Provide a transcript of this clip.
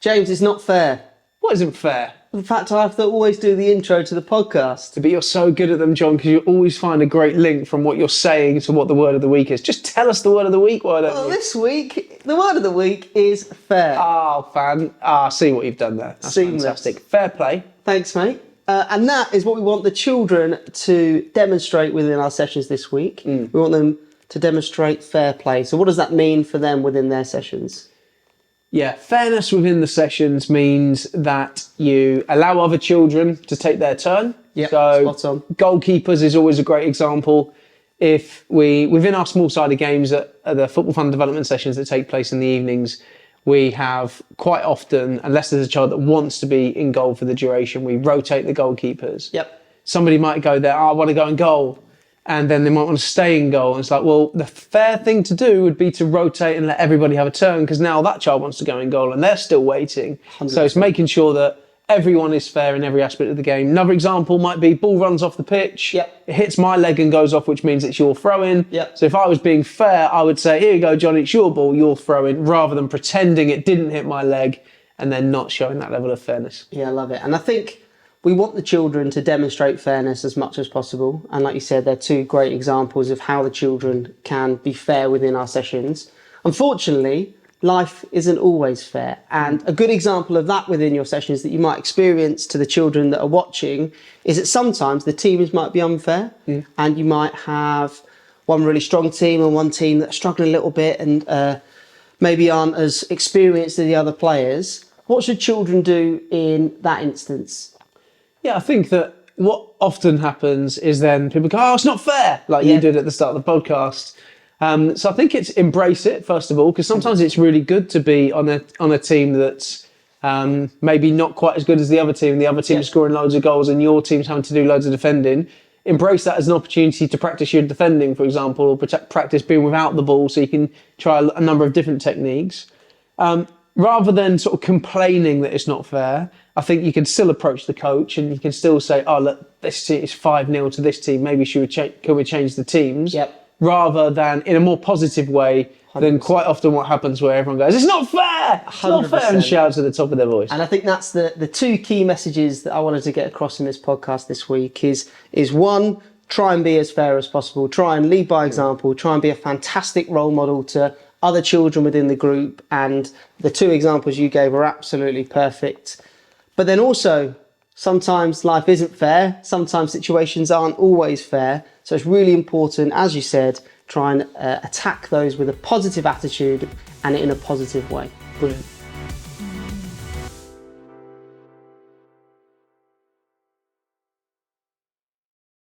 James, it's not fair. What isn't fair? The fact I have to always do the intro to the podcast. But you're so good at them, John, because you always find a great link from what you're saying to what the word of the week is. Just tell us the word of the week, why don't Well, you? this week, the word of the week is fair. See what you've done there. That's Seamless. fantastic. Fair play. Thanks, mate. And that is what we want the children to demonstrate within our sessions this week. We want them to demonstrate fair play. So what does that mean for them within their sessions? Yeah, fairness within the sessions means that you allow other children to take their turn. Yep, So spot on. goalkeepers is always a great example. If we, within our small-sided games at the Football Fund development sessions that take place in the evenings, we have quite often, unless there's a child that wants to be in goal for the duration, we rotate the goalkeepers. Yep. Somebody might go there, I want to go in goal. And then they might want to stay in goal. And it's like, well, the fair thing to do would be to rotate and let everybody have a turn, because now that child wants to go in goal and they're still waiting. 100%. So it's making sure that everyone is fair in every aspect of the game. Another example might be ball runs off the pitch. Yep. It hits my leg and goes off, which means it's your throw-in. Yep. So if I was being fair, I would say, here you go, John, it's your ball, your throw-in, rather than pretending it didn't hit my leg and then not showing that level of fairness. Yeah, I love it. And I think we want the children to demonstrate fairness as much as possible. And like you said, they're two great examples of how the children can be fair within our sessions. Unfortunately, life isn't always fair. And a good example of that within your sessions that you might experience to the children that are watching is that sometimes the teams might be unfair and you might have one really strong team and one team that's struggling a little bit and maybe aren't as experienced as the other players. What should children do in that instance? Yeah, I think that what often happens is then people go, oh, it's not fair, like you did at the start of the podcast. So I think it's embrace it, first of all, because sometimes it's really good to be on a team that's maybe not quite as good as the other team. The other team is scoring loads of goals and your team's having to do loads of defending. Embrace that as an opportunity to practice your defending, for example, or practice being without the ball so you can try a number of different techniques. Rather than sort of complaining that it's not fair, I think you can still approach the coach and you can still say, oh, look, this team is 5-0 to this team. Maybe can we change the teams? Yep. Rather than in a more positive way 100%. Than quite often what happens where everyone goes, it's not fair! It's not fair, and shouts at the top of their voice. And I think that's the two key messages that I wanted to get across in this podcast this week is one, try and be as fair as possible. Try and lead by example. Try and be a fantastic role model to other children within the group, and the two examples you gave are absolutely perfect. But then also, sometimes life isn't fair, sometimes situations aren't always fair, so it's really important, as you said, try and attack those with a positive attitude and in a positive way. Brilliant.